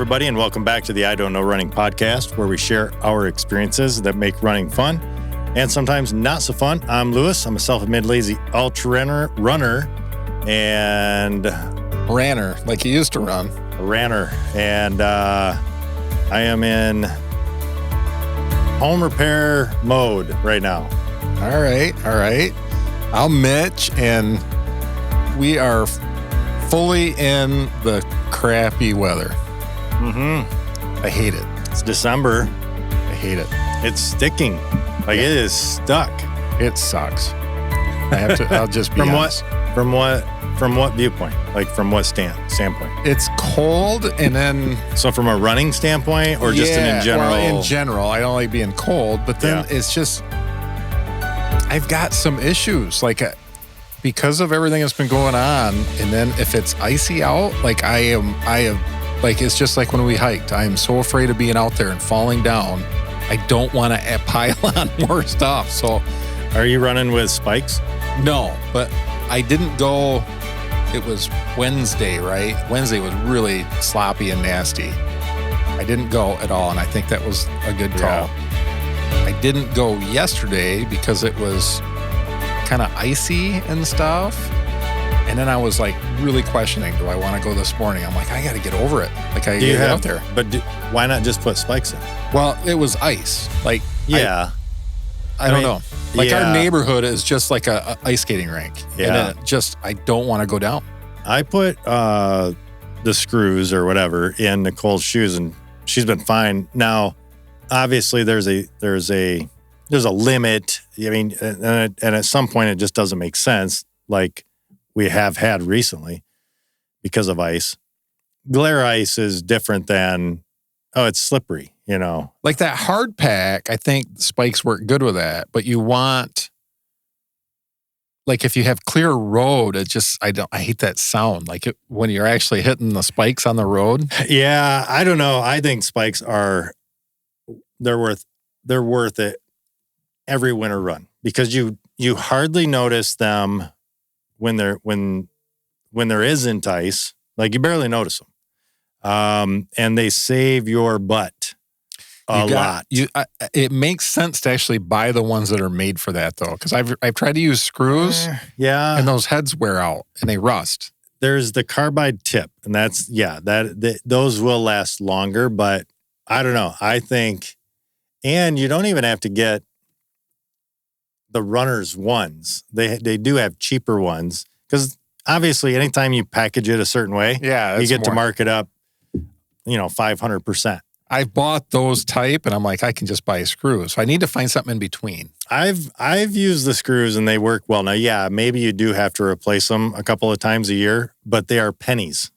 everybody, and welcome back to the I Don't Know Running podcast, where we share our experiences that make running fun and sometimes not so fun. I'm Lewis. I'm a self-admitted lazy ultra runner and... Ranner, like you used to run. A ranner. And I am in home repair mode right now. All right. I'm Mitch, and we are fully in the crappy weather. I hate it. It's December. I hate it. It's sticking. It is stuck. It sucks. I'll just be honest. From what viewpoint? Like from what standpoint? It's cold, and then... So from a running standpoint or just in general? Well, in general. I don't like being cold, but then it's just... I've got some issues. Because of everything that's been going on, and then if it's icy out, it's just like when we hiked. I am so afraid of being out there and falling down. I don't want to pile on more stuff. So, are you running with spikes? No, but I didn't go. It was Wednesday, right? Wednesday was really sloppy and nasty. I didn't go at all, and I think that was a good call. Yeah. I didn't go yesterday because it was kind of icy and stuff. And then I was really questioning, do I want to go this morning? I'm I got to get over it. I got to get out there. But why not just put spikes in? Well, it was ice. I don't know. Our neighborhood is just like a ice skating rink. Yeah. And I don't want to go down. I put the screws or whatever in Nicole's shoes, and she's been fine. Now, obviously, there's a limit. I mean, and at some point, it just doesn't make sense. Like we have had recently because of ice. Glare ice is different than, it's slippery, Like that hard pack, I think spikes work good with that. But you want, if you have clear road, I hate that sound. When you're actually hitting the spikes on the road. Yeah, I don't know. I think spikes they're worth it every winter run because you hardly notice them when there isn't ice. You barely notice them. And they save your butt a lot. It makes sense to actually buy the ones that are made for that, though, because I've tried to use screws, and those heads wear out and they rust. There's the carbide tip, and those will last longer. But I don't know. I think, and you don't even have to get the runners ones. They do have cheaper ones because obviously, anytime you package it a certain way, you get to mark it up. 500%. I bought those type, and I'm I can just buy screws. So I need to find something in between. I've used the screws, and they work well. Now, maybe you do have to replace them a couple of times a year, but they are pennies.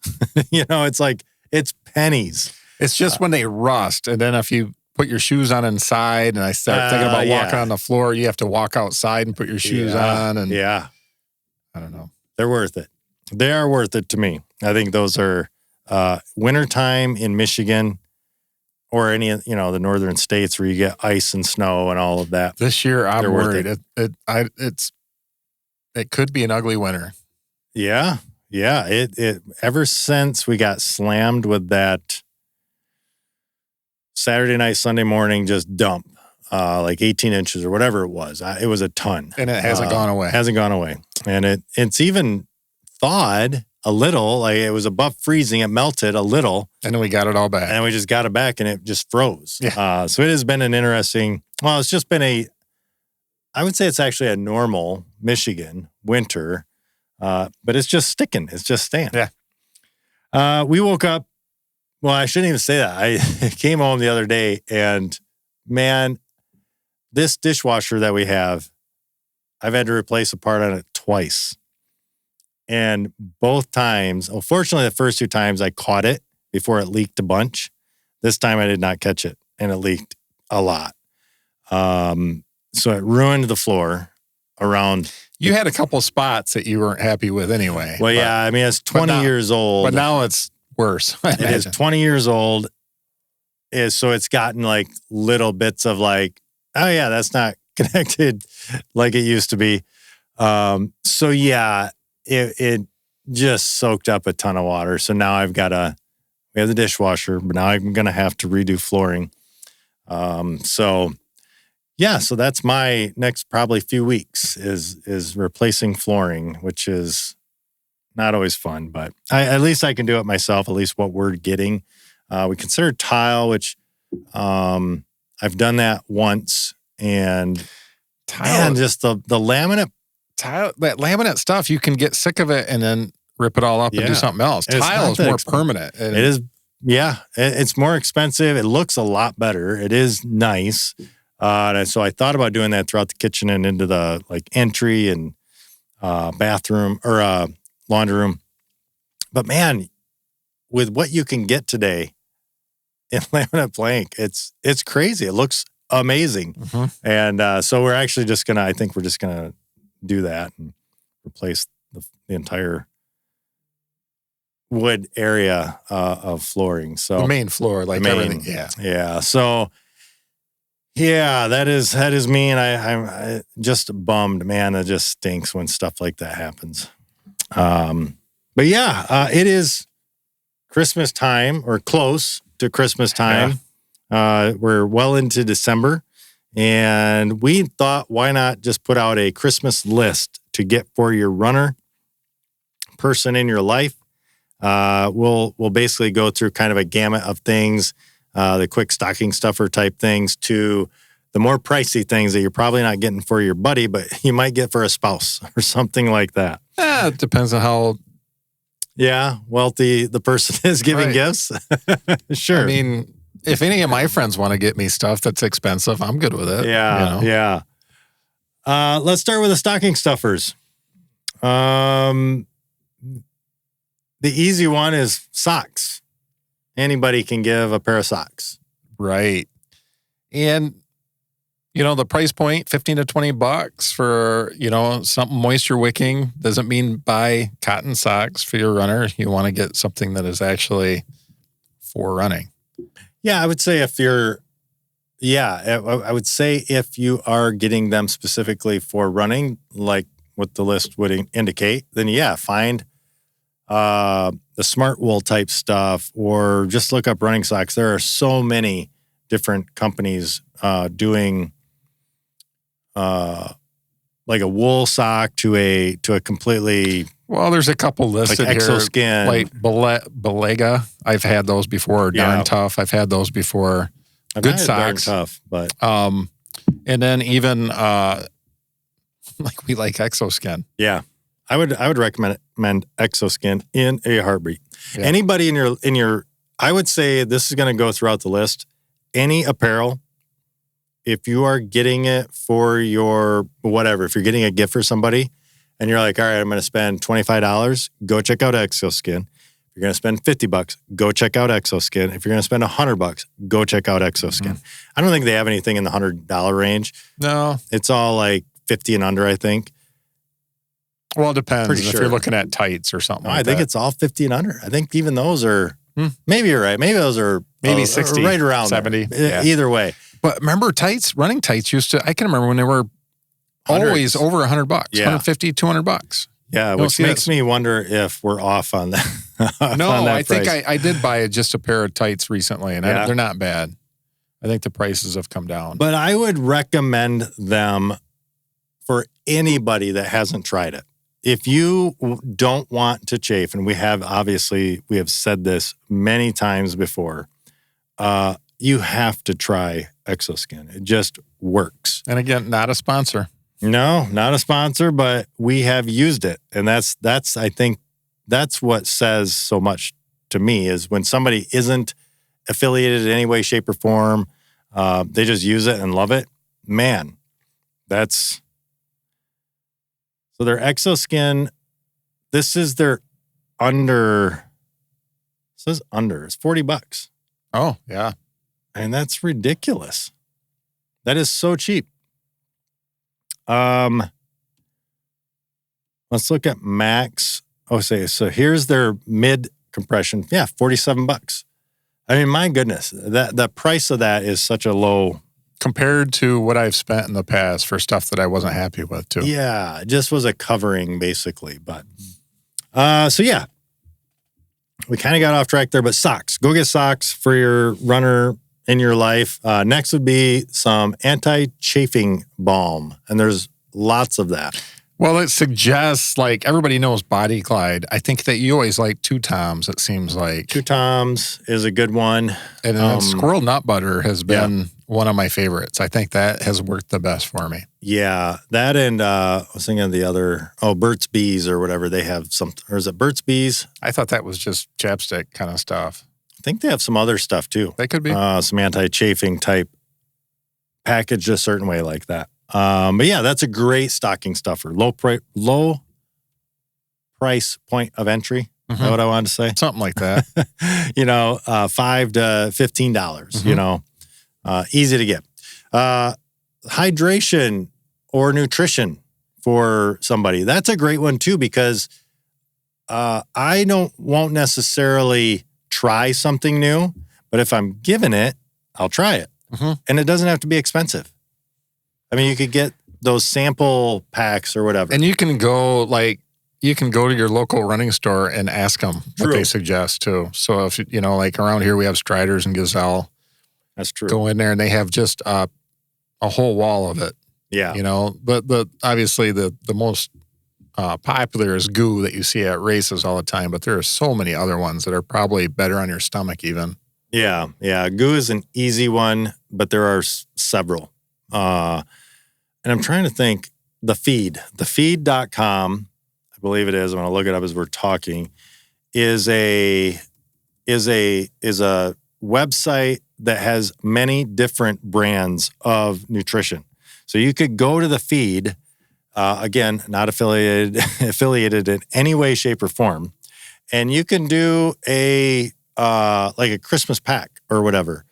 It's pennies. It's just when they rust, and then if you put your shoes on inside, and I start thinking about walking on the floor, you have to walk outside and put your shoes on. And I don't know. They're worth it. They are worth it to me. I think those are wintertime in Michigan or any, the northern states where you get ice and snow and all of that. This year, I'm worried. It could be an ugly winter. Yeah. It ever since we got slammed with that Saturday night, Sunday morning, just dump, 18 inches or whatever it was. It was a ton. And it hasn't gone away. Hasn't gone away. And it's even thawed a little. It was above freezing. It melted a little. And then we got it all back. And we just got it back, and it just froze. Yeah. So it has been an interesting, it's just been I would say it's actually a normal Michigan winter, but it's just sticking. It's just staying. Yeah. We woke up. Well, I shouldn't even say that. I came home the other day, and man, this dishwasher that we have, I've had to replace a part on it twice. And both times, fortunately, the first two times I caught it before it leaked a bunch. This time I did not catch it, and it leaked a lot. So it ruined the floor around. You had a couple spots that you weren't happy with anyway. Well, it's 20 years old. But now it's worse. It is 20 years old. So it's gotten little bits of that's not connected like it used to be. It just soaked up a ton of water. So now we got We have the dishwasher, but now I'm going to have to redo flooring. So that's my next probably few weeks is replacing flooring, which is not always fun, but at least I can do it myself, at least what we're getting. We considered tile, which I've done that once, and man, just the laminate. Tile, that laminate stuff, you can get sick of it and then rip it all up and do something else. Tile is more permanent. It is, it's more expensive. It looks a lot better. It is nice. So I thought about doing that throughout the kitchen and into the entry and bathroom or laundry room. But man, with what you can get today in laminate plank, it's crazy. It looks amazing. Mm-hmm. And so we're actually just gonna, I think we're just gonna do that and replace the entire wood area of flooring. So the main floor, everything. Yeah. So that is me, and I'm just bummed, man. It just stinks when stuff like that happens. But it is Christmas time, or close to Christmas time. Yeah. We're well into December. And we thought, why not just put out a Christmas list to get for your runner, person in your life. We'll basically go through kind of a gamut of things, the quick stocking stuffer type things to the more pricey things that you're probably not getting for your buddy, but you might get for a spouse or something like that. It depends on how wealthy the person is giving gifts. Sure. I mean, if any of my friends want to get me stuff that's expensive, I'm good with it. Yeah. Let's start with the stocking stuffers. The easy one is socks. Anybody can give a pair of socks. Right. And, the price point, $15 to $20 for, something moisture wicking doesn't mean buy cotton socks for your runner. You want to get something that is actually for running. Yeah, I would say if you are getting them specifically for running, like what the list would indicate, then find the smart wool type stuff, or just look up running socks. There are so many different companies doing like a wool sock to a completely. Well, there's a couple listed like Exoskin, here, like Belega. I've had those before. Darn Tough. I've had those before. Good socks. Darn Tough, but and then even we like Exoskin. Yeah, I would recommend Exoskin in a heartbeat. Yeah. Anybody in your, I would say this is going to go throughout the list. Any apparel, if you are getting it for your whatever, if you're getting a gift for somebody, and you're like, all right, I'm going to spend $25, go check out Exoskin. If you're going to spend $50, go check out Exoskin. If you're going to spend $100, go check out Exoskin. Mm-hmm. I don't think they have anything in the $100 range. No. It's all like 50 and under, I think. Well, it depends if you're looking at tights or something like that. I think it's all 50 and under. I think even those are, maybe you're right. Maybe those are 60, right around 70. Yeah. Either way. But remember running tights I can remember when they were always over $100, $150, $200. Yeah, which makes me wonder if we're off on that. I think I did buy just a pair of tights recently, and they're not bad. I think the prices have come down. But I would recommend them for anybody that hasn't tried it. If you don't want to chafe, and we have said this many times before, you have to try Exoskin. It just works. And again, not a sponsor. No, not a sponsor, but we have used it. And that's I think that's what says so much to me, is when somebody isn't affiliated in any way, shape, or form, they just use it and love it. Man, so their Exoskin, this is their under, it says under, it's $40. Oh, yeah. And that's ridiculous. That is so cheap. Let's look at Max. So here's their mid compression. Yeah, $47. I mean, my goodness, the price of that is such a low compared to what I've spent in the past for stuff that I wasn't happy with too. Yeah, it just was a covering basically. But we kind of got off track there, but socks. Go get socks for your runner in your life. Next would be some anti-chafing balm, and there's lots of that. Well, it suggests, like, everybody knows Body Glide. I think that you always like Two Toms, it seems like. Two Toms is a good one. And then Squirrel Nut Butter has been one of my favorites. I think that has worked the best for me. Yeah, that and I was thinking of the other, Burt's Bees or whatever. They have some, or is it Burt's Bees? I thought that was just chapstick kind of stuff. I think they have some other stuff too. They could be. Some anti-chafing type packaged a certain way like that. But yeah, that's a great stocking stuffer. Low price point of entry. Is that what I wanted to say? Something like that. $5 to $15, easy to get. Hydration or nutrition for somebody. That's a great one too, because I won't necessarily try something new, but if I'm given it, I'll try it. And it doesn't have to be expensive. I mean, you could get those sample packs or whatever. And you can go to your local running store and ask them what they suggest too. So if, like around here we have Striders and Gazelle. That's true. Go in there and they have just a whole wall of it. Yeah. But obviously the most popular is Goo that you see at races all the time, but there are so many other ones that are probably better on your stomach even. Yeah. Goo is an easy one, but there are several. And I'm trying to think, thefeed.com, I believe it is, I'm going to look it up as we're talking, is a website that has many different brands of nutrition. So you could go to the feed, again, not affiliated in any way, shape, or form, and you can do like a Christmas pack or whatever.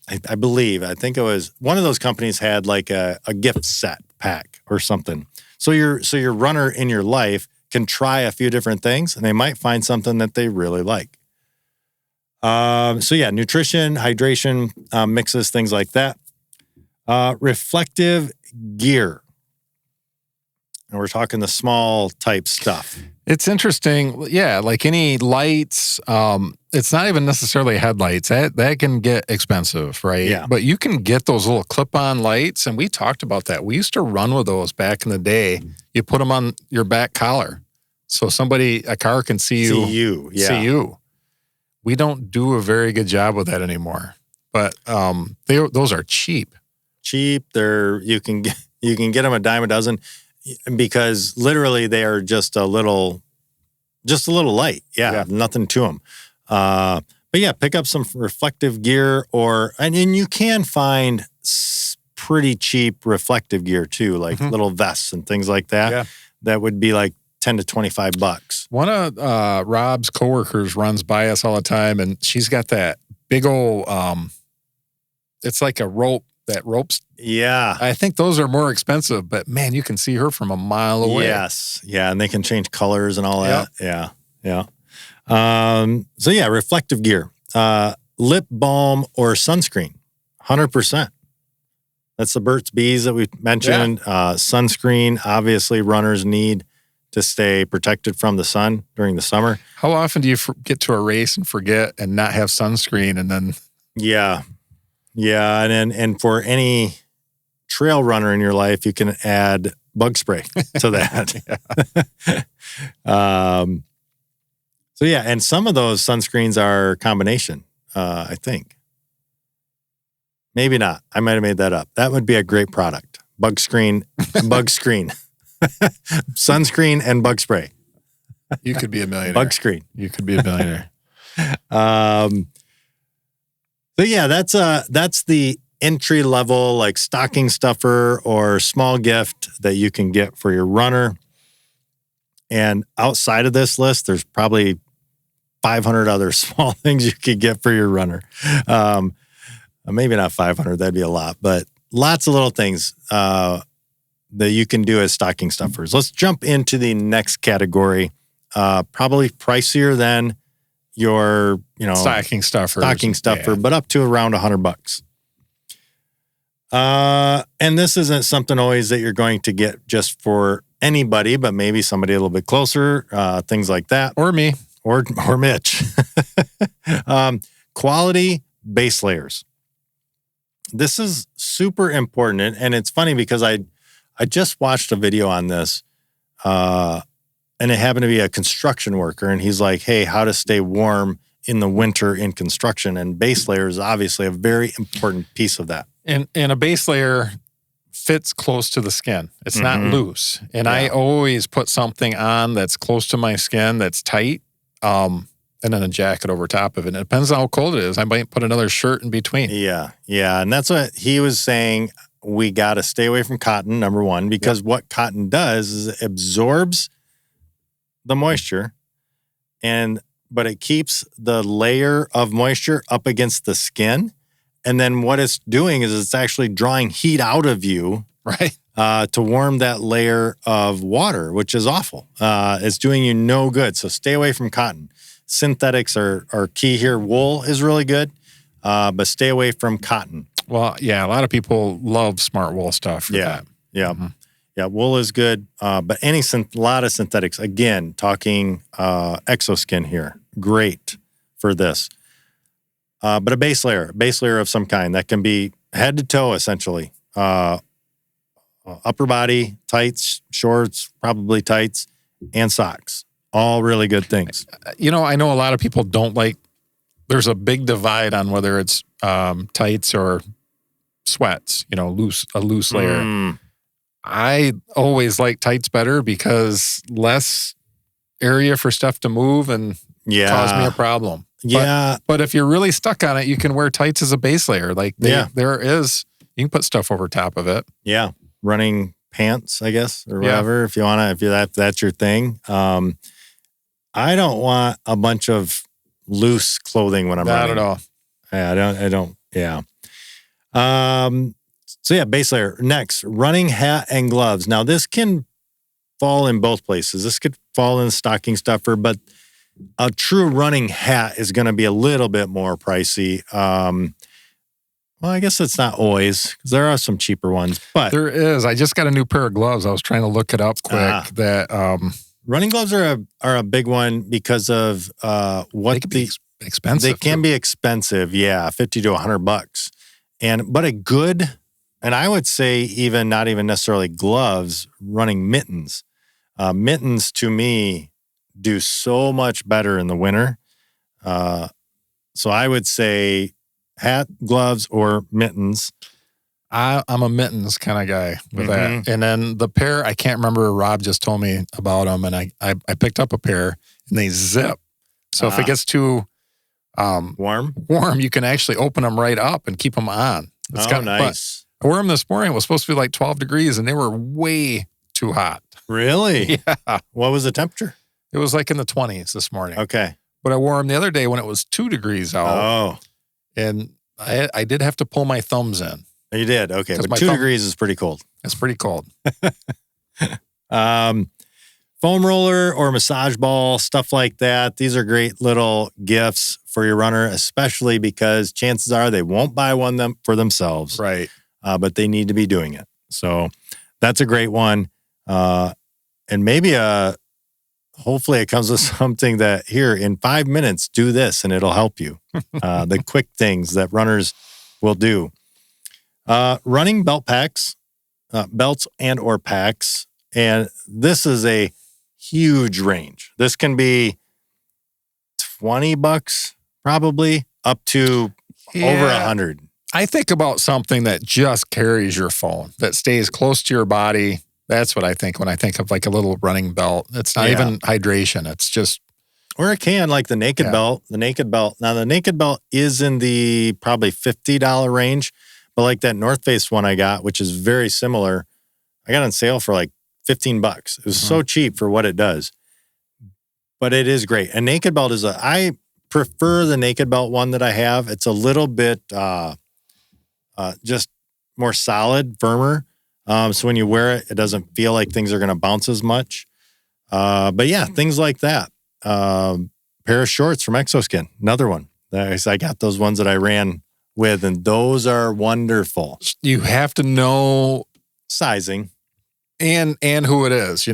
I believe, I think it was one of those companies had like a gift set pack or something. So your runner in your life can try a few different things and they might find something that they really like. Nutrition, hydration, mixes, things like that. Reflective gear. And we're talking the small type stuff. It's interesting. Yeah, like any lights, it's not even necessarily headlights. That can get expensive, right? Yeah. But you can get those little clip-on lights, and we talked about that. We used to run with those back in the day. You put them on your back collar, so a car can see you. See you. We don't do a very good job with that anymore. But those are cheap. Cheap. You can get them a dime a dozen. Because literally they are just a little light. Yeah. Nothing to them. But yeah, pick up some reflective gear and you can find pretty cheap reflective gear too, like little vests and things like that. Yeah. That would be like $10 to $25. One of Rob's coworkers runs by us all the time, and she's got that big old, it's like a rope. That ropes. Yeah. I think those are more expensive, but man, you can see her from a mile away. Yes. Yeah. And they can change colors and all that. Yeah. Reflective gear, lip balm or sunscreen, 100%. That's the Burt's Bees that we mentioned. Sunscreen, obviously runners need to stay protected from the sun during the summer. How often do you get to a race and forget and not have sunscreen and then? Yeah. Yeah, and for any trail runner in your life, you can add bug spray to that. And some of those sunscreens are combination, I think. Maybe not. I might have made that up. That would be a great product. Bug screen. Sunscreen and bug spray. You could be a millionaire. Bug screen. You could be a millionaire. That's the entry level, like stocking stuffer or small gift that you can get for your runner. And outside of this list, there's probably 500 other small things you could get for your runner. Maybe not 500, that'd be a lot, but lots of little things that you can do as stocking stuffers. Let's jump into the next category. Probably pricier than your, stocking stuffer, but up to around $100. And this isn't something always that you're going to get just for anybody, but maybe somebody a little bit closer, things like that. Or me. or Mitch. Quality base layers. This is super important. And it's funny because I just watched a video on this, and it happened to be a construction worker. And he's like, hey, how to stay warm in the winter in construction. And base layer is obviously a very important piece of that. And a base layer fits close to the skin. It's not loose. And I always put something on that's close to my skin that's tight, and then a jacket over top of it. And it depends on how cold it is. I might put another shirt in between. Yeah. And that's what he was saying. We got to stay away from cotton, number one, because what cotton does is it absorbs the moisture, but it keeps the layer of moisture up against the skin. And then what it's doing is it's actually drawing heat out of you, right, to warm that layer of water, which is awful. It's doing you no good. So stay away from cotton. Synthetics are key here. Wool is really good, but stay away from cotton. Well, yeah, a lot of people love smart wool stuff for that. Yeah. Mm-hmm. Yeah, wool is good, but a lot of synthetics. Again, talking exoskin here. Great for this. But a base layer of some kind that can be head to toe, essentially. Upper body, tights, shorts, probably tights, and socks. All really good things. You know, I know a lot of people don't like, there's a big divide on whether it's tights or sweats, a loose layer. I always like tights better because less area for stuff to move and cause me a problem. Yeah. But if you're really stuck on it, you can wear tights as a base layer. Like you can put stuff over top of it. Yeah. Running pants, I guess, or whatever, if you want to, if that's your thing. I don't want a bunch of loose clothing when I'm running. Not at all. Yeah, I don't. Yeah. So yeah, base layer. Next, running hat and gloves. Now this can fall in both places. This could fall in stocking stuffer, but a true running hat is going to be a little bit more pricey. Well, I guess it's not always, because there are some cheaper ones, but there is. I just got a new pair of gloves. I was trying to look it up quick. Running gloves are a big one because of what they can be expensive. They can be expensive, yeah, $50 to $100. But a good, and I would say even not even necessarily gloves, running mittens. Mittens to me do so much better in the winter. So I would say hat, gloves, or mittens. I'm a mittens kind of guy with that. And then the pair, I can't remember, Rob just told me about them, and I picked up a pair, and they zip. So if it gets too warm, you can actually open them right up and keep them on. It's nice. I wore them this morning. It was supposed to be like 12 degrees, and they were way too hot. Really? Yeah. What was the temperature? It was like in the 20s this morning. Okay. But I wore them the other day when it was 2 degrees out. Oh. And I did have to pull my thumbs in. You did? Okay. But 2 degrees is pretty cold. It's pretty cold. Foam roller or massage ball, stuff like that. These are great little gifts for your runner, especially because chances are they won't buy one for themselves. Right. But they need to be doing it. So that's a great one. And maybe hopefully it comes with something that here in 5 minutes, do this and it'll help you. The quick things that runners will do. Running belt packs, belts and or packs. And this is a huge range. This can be $20 probably up to over 100. I think about something that just carries your phone, that stays close to your body. That's what I think when I think of like a little running belt. It's not even hydration. It's just... Or it can, like the naked belt. The naked belt. Now, the naked belt is in the probably $50 range. But like that North Face one I got, which is very similar, I got on sale for like $15. It was so cheap for what it does. But it is great. A naked belt is I prefer the naked belt one that I have. It's a little bit just more solid, firmer. So when you wear it, it doesn't feel like things are going to bounce as much. But yeah, things like that. Pair of shorts from Exoskin, another one. I got those ones that I ran with, and those are wonderful. You have to know sizing and who it is,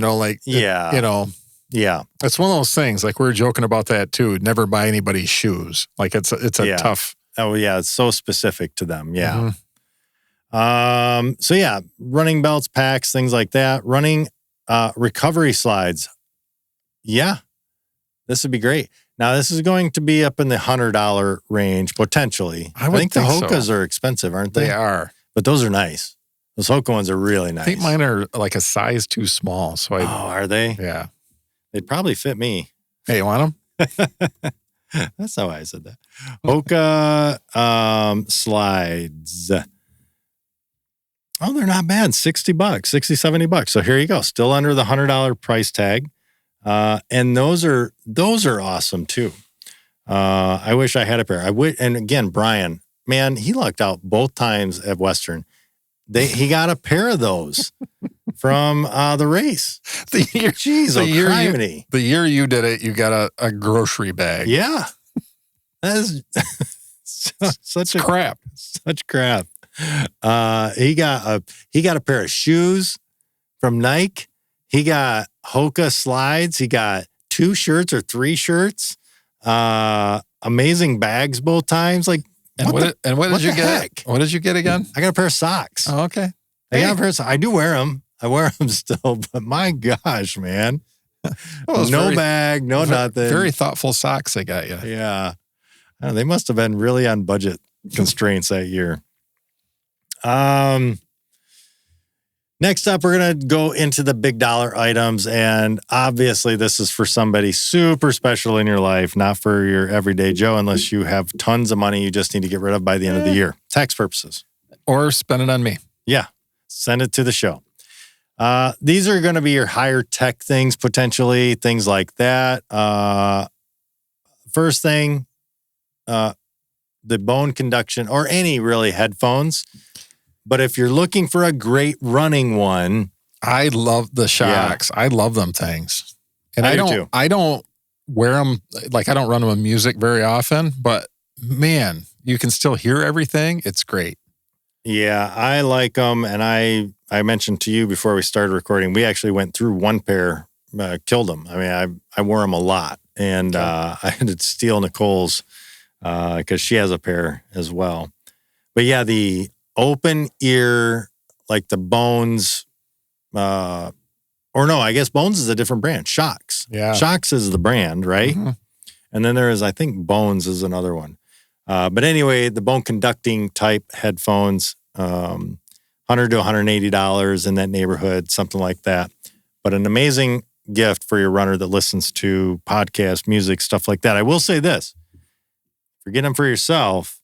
Yeah. It's one of those things, like we were joking about that too. Never buy anybody's shoes. Like it's a tough. Oh yeah, it's so specific to them. Yeah. Mhm. So yeah, running belts, packs, things like that. Running recovery slides. Yeah. This would be great. Now this is going to be up in the $100 range potentially. I think the so. Hokas are expensive, aren't they? They are. But those are nice. Those Hoka ones are really nice. I think mine are like a size too small. So are they? Yeah. They'd probably fit me. Hey, you want them? That's how I said that. Hoka slides. Oh, they're not bad. $60, $60, $70. So here you go. Still under the $100 price tag. And those are awesome too. I wish I had a pair. And again, Brian, man, he lucked out both times at Western. He got a pair of those from the race. The year you did it, you got a grocery bag. Yeah. That is such crap. Such crap. He got a pair of shoes from Nike. He got Hoka slides. He got 2 shirts or 3 shirts. Amazing bags both times. Like, what did you get? What did you get again? I got a pair of socks. Oh, okay. I got a pair of socks. I do wear them. I wear them still, but my gosh, man. No bag, no nothing. Very thoughtful socks they got you. Yeah. They must have been really on budget constraints that year. Next up, we're going to go into the big dollar items. And obviously, this is for somebody super special in your life, not for your everyday Joe, unless you have tons of money you just need to get rid of by the end of the year. Tax purposes. Or spend it on me. Yeah. Send it to the show. These are going to be your higher tech things, potentially, things like that. First thing, the bone conduction or any really headphones. But if you're looking for a great running one, I love the Shocks. Yeah. I love them things. And I don't wear them, like I don't run them with music very often, but man, you can still hear everything. It's great. Yeah, I like them. And I mentioned to you before we started recording, we actually went through one pair, killed them. I mean, I wore them a lot. And I had to steal Nicole's because she has a pair as well. But yeah, the open ear, like the Bones, or no, I guess Bones is a different brand. Shocks. Yeah. Shocks is the brand, right? Mm-hmm. And then there is, I think Bones is another one. But anyway, the bone conducting type headphones, $100 to $180 in that neighborhood, something like that. But an amazing gift for your runner that listens to podcasts, music, stuff like that. I will say this, if you're getting them for yourself,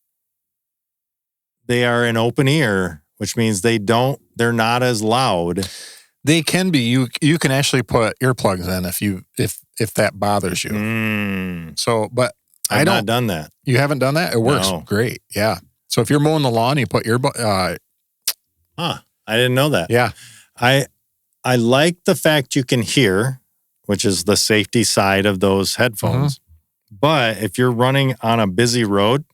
they are an open ear, which means they're not as loud. They can be. You can actually put earplugs in if that bothers you. So, but I've not done that. You haven't done that? It works great. Yeah. So if you're mowing the lawn, you put I didn't know that. Yeah. I like the fact you can hear, which is the safety side of those headphones. Mm-hmm. But if you're running on a busy road,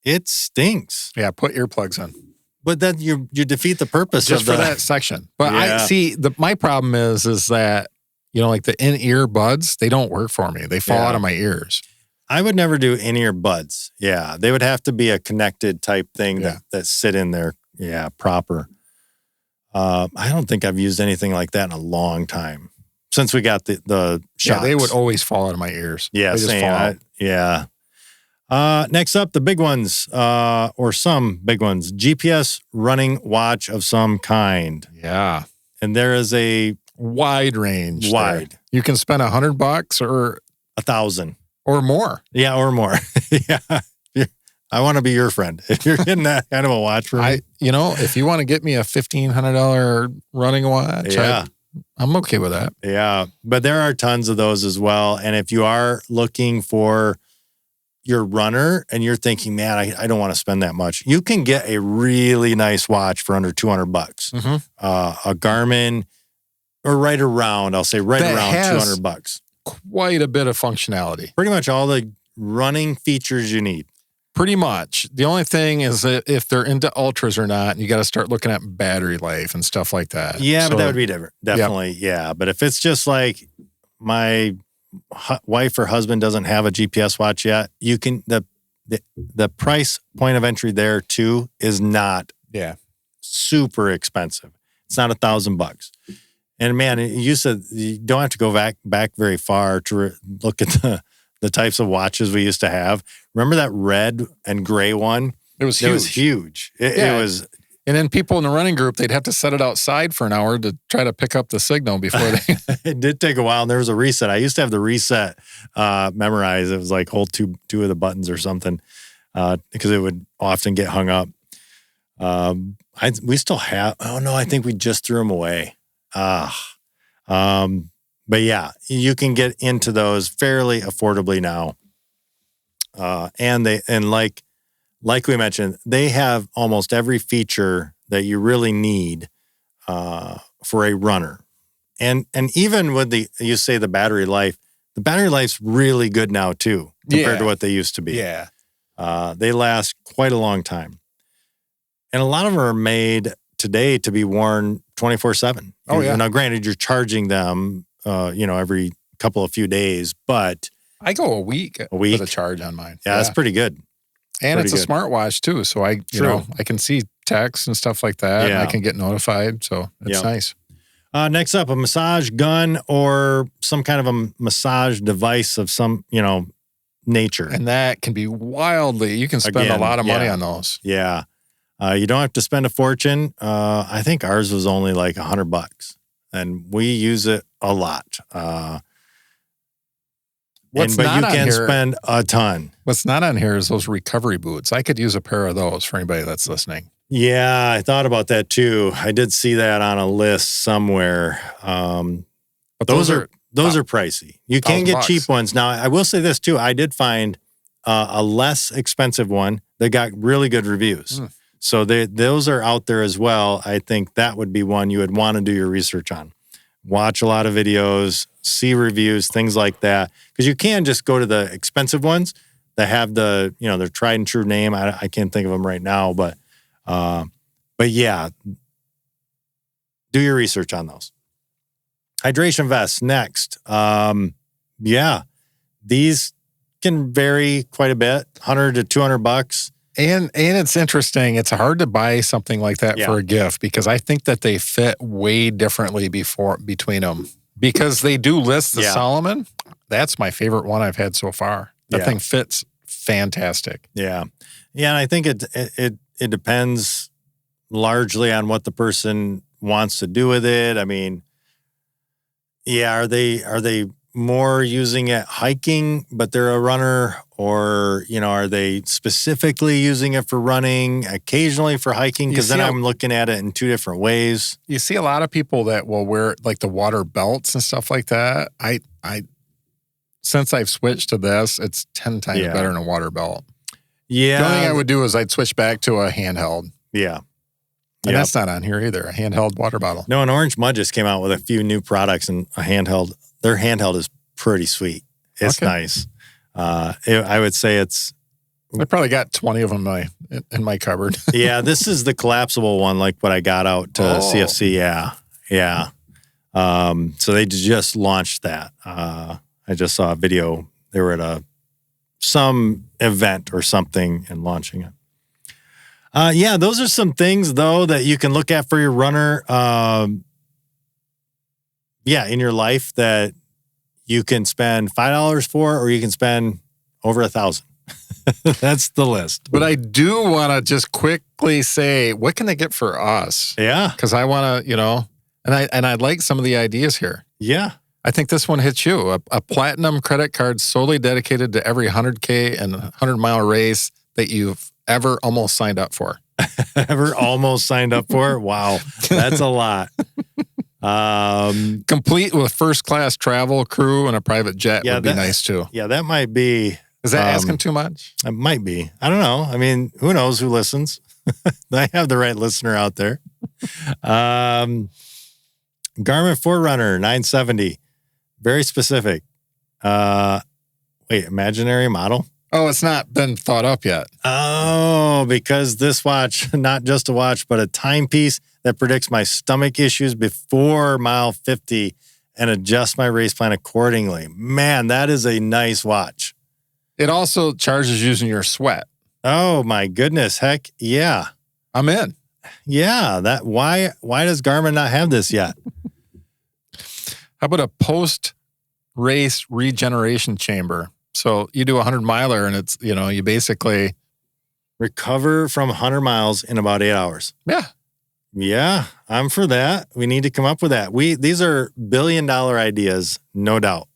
it stinks. Yeah, put earplugs in. But then you defeat the purpose just for that section. But I see my problem is that, like the in-ear buds, they don't work for me. They fall out of my ears. I would never do in-ear buds. Yeah, they would have to be a connected type thing that sit in there. Yeah, proper. I don't think I've used anything like that in a long time since we got the Shocks. Yeah, they would always fall out of my ears. Yeah, same. Yeah. Next up, the big ones, or some big ones, GPS running watch of some kind. Yeah. And there is a wide range. Wide. There. You can spend $100 or $1,000 or more. Yeah, or more. Yeah. I want to be your friend. If you're getting that kind of a watch for me. If you want to get me a $1,500 running watch, I'm okay with that. Yeah. But there are tons of those as well. And if you are looking for your runner and you're thinking, man, I don't want to spend that much, you can get a really nice watch for under $200. Mm-hmm. A Garmin, or right around $200. Quite a bit of functionality. Pretty much all the running features you need. Pretty much. The only thing is that if they're into ultras or not, you got to start looking at battery life and stuff like that. Yeah, but that would be different. Definitely, yeah. But if it's just like my wife or husband doesn't have a GPS watch yet, you can the price point of entry there too is not super expensive. It's not $1,000. And man, you said you don't have to go back very far to look at the types of watches we used to have. Remember that red and gray one? It was huge. It was huge. It was. And then people in the running group, they'd have to set it outside for an hour to try to pick up the signal before they... It did take a while, and there was a reset. I used to have the reset memorized. It was like hold two of the buttons or something because it would often get hung up. We still have... Oh, no, I think we just threw them away. But yeah, you can get into those fairly affordably now. And like we mentioned, they have almost every feature that you really need for a runner. And even with you say the battery life's really good now too, compared to what they used to be. Yeah. They last quite a long time. And a lot of them are made today to be worn 24/7. Oh, yeah. Now, granted, you're charging them, every couple of few days, but I go a week with a charge on mine. Yeah, that's pretty good. And it's a smartwatch too, so I can see texts and stuff like that. Yeah. And I can get notified, so it's nice. Next up, a massage gun or some kind of a massage device of some, nature. And that can be you can spend a lot of money on those. Yeah. You don't have to spend a fortune. I think ours was only like $100, and we use it a lot. But you can spend a ton. What's not on here is those recovery boots. I could use a pair of those for anybody that's listening. Yeah, I thought about that too. I did see that on a list somewhere. But those are pricey. You can get cheap ones. Now, I will say this too. I did find a less expensive one that got really good reviews. So those are out there as well. I think that would be one you would want to do your research on. Watch a lot of videos, see reviews, things like that. Because you can just go to the expensive ones that have their tried and true name. I can't think of them right now, but yeah, do your research on those. Hydration vests next. These can vary quite a bit, $100 to $200. And it's interesting. It's hard to buy something like that for a gift because I think that they fit way differently between them. Because they do list the Solomon. That's my favorite one I've had so far. That thing fits fantastic. Yeah. Yeah, and I think it depends largely on what the person wants to do with it. I mean, are they more using it hiking, but they're a runner, or, are they specifically using it for running, occasionally for hiking? Because then I'm looking at it in two different ways. You see a lot of people that will wear like the water belts and stuff like that. Since I've switched to this, it's 10 times better than a water belt. Yeah. The only thing I would do is I'd switch back to a handheld. Yeah. And that's not on here either, a handheld water bottle. No, and Orange Mud just came out with a few new products and a handheld. Their handheld is pretty sweet. It's nice. I would say it's... I probably got 20 of them in my cupboard. Yeah, this is the collapsible one, like what I got out to CFC. Yeah. So they just launched that. I just saw a video. They were at some event or something and launching it. Those are some things, though, that you can look at for your runner. In your life that you can spend $5 for, or you can spend over $1,000. That's the list. But I do want to just quickly say, what can they get for us? Yeah. Because I want to, and I like some of the ideas here. Yeah. I think this one hits you. A platinum credit card solely dedicated to every 100K and 100-mile race that you've ever almost signed up for. Ever almost signed up for? Wow. That's a lot. Complete with first-class travel, crew, and a private jet would be nice too. Yeah, that might be. Is that asking too much? It might be. I don't know. I mean, who knows who listens? I have the right listener out there. Garmin Forerunner 970. Very specific. Imaginary model? Oh, it's not been thought up yet. Oh, because this watch, not just a watch, but a timepiece that predicts my stomach issues before mile 50 and adjust my race plan accordingly. Man, that is a nice watch. It also charges using your sweat. Oh my goodness. Heck yeah. I'm in. Yeah. Why does Garmin not have this yet? How about a post-race regeneration chamber? So you do a 100-miler and it's, you basically recover from 100 miles in about 8 hours. Yeah. Yeah, I'm for that. We need to come up with that. These are billion-dollar ideas, no doubt.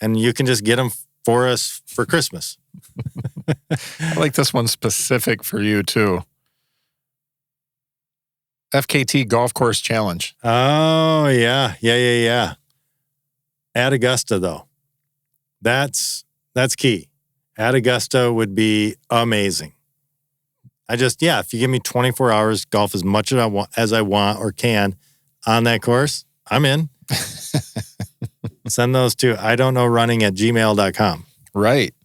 And you can just get them for us for Christmas. I like this one specific for you too. FKT Golf Course Challenge. Oh, yeah. At Augusta, though. That's key. At Augusta would be amazing. If you give me 24 hours, golf as much as I want or can on that course, I'm in. Send those to idon'tknowrunning@gmail.com. Right.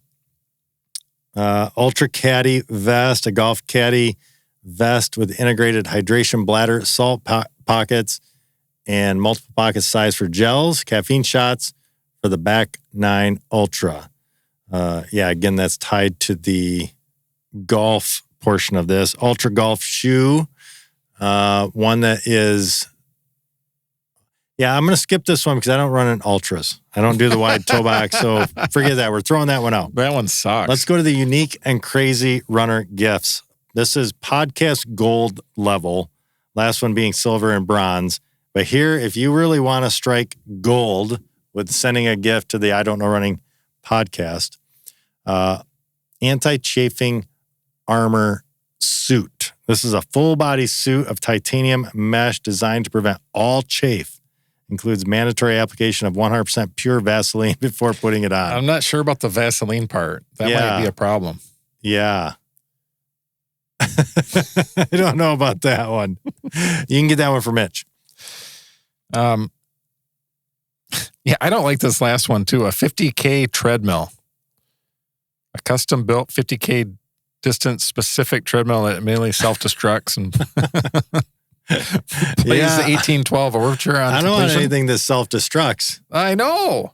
Ultra Caddy vest, a golf caddy vest with integrated hydration bladder, salt pockets, and multiple pocket size for gels, caffeine shots for the Back 9 Ultra. Again, that's tied to the golf portion of this. Ultra golf shoe, one that is... Yeah, I'm going to skip this one because I don't run in ultras. I don't do the wide toe box, so forget that. We're throwing that one out. That one sucks. Let's go to the unique and crazy runner gifts. This is podcast gold level, last one being silver and bronze. But here, if you really want to strike gold with sending a gift to the I Don't Know Running podcast, anti-chafing armor suit. This is a full-body suit of titanium mesh designed to prevent all chafe. Includes mandatory application of 100% pure Vaseline before putting it on. I'm not sure about the Vaseline part. That might be a problem. Yeah. I don't know about that one. You can get that one for Mitch. Yeah, I don't like this last one too. A 50K treadmill. A custom-built 50K distance-specific treadmill that mainly self-destructs and... plays the 1812 overture on I don't want anything that self-destructs. I know.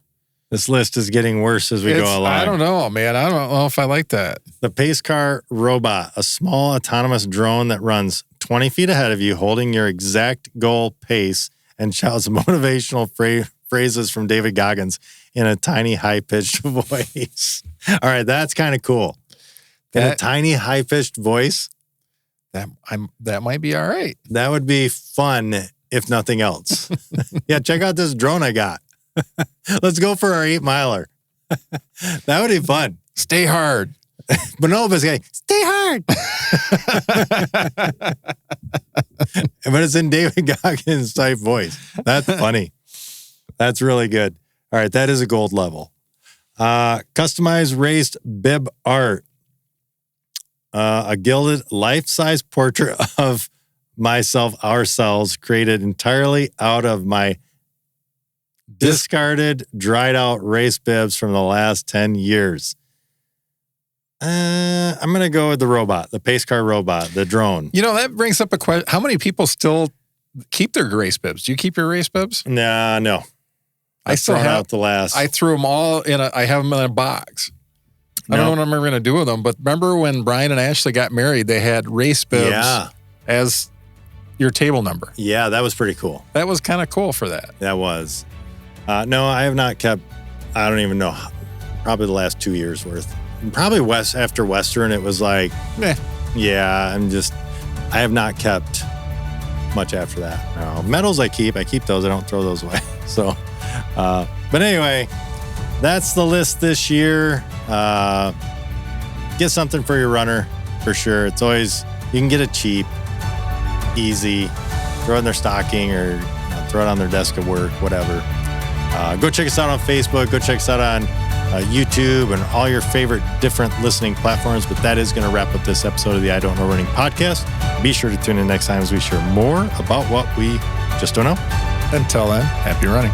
This list is getting worse as we go along. I don't know, man. I don't know if I like that. The Pace Car Robot, a small autonomous drone that runs 20 feet ahead of you, holding your exact goal pace and shouts motivational phrases from David Goggins in a tiny, high-pitched voice. All right, that's kind of cool. In a tiny, high-pitched voice. That might be all right. That would be fun, if nothing else. Yeah, check out this drone I got. Let's go for our 8-miler. That would be fun. Stay hard. Bonobos guy, stay hard. But it's in David Goggins type voice. That's funny. That's really good. All right, that is a gold level. Customized raised bib art. A gilded life-size portrait of myself, ourselves, created entirely out of my discarded, dried-out race bibs from the last 10 years. I'm going to go with the robot, the Pace Car Robot, the drone. That brings up a question. How many people still keep their race bibs? Do you keep your race bibs? Nah, no. I still have out the last. I threw them all I have them in a box. I don't know what I'm ever going to do with them, but remember when Brian and Ashley got married, they had race bibs as your table number. Yeah, that was pretty cool. That was kind of cool for that. That was. No, I have not kept, I don't even know, probably the last 2 years worth. And probably after Western, it was like, yeah, I have not kept much after that. No. Medals I keep those, I don't throw those away. So, but anyway, that's the list this year. Get something for your runner for sure. It's always, you can get it cheap, easy, throw it in their stocking or throw it on their desk at work, whatever. Go check us out on Facebook. Go check us out on YouTube and all your favorite different listening platforms. But that is going to wrap up this episode of the I Don't Know Running podcast. Be sure to tune in next time as we share more about what we just don't know. Until then, happy running.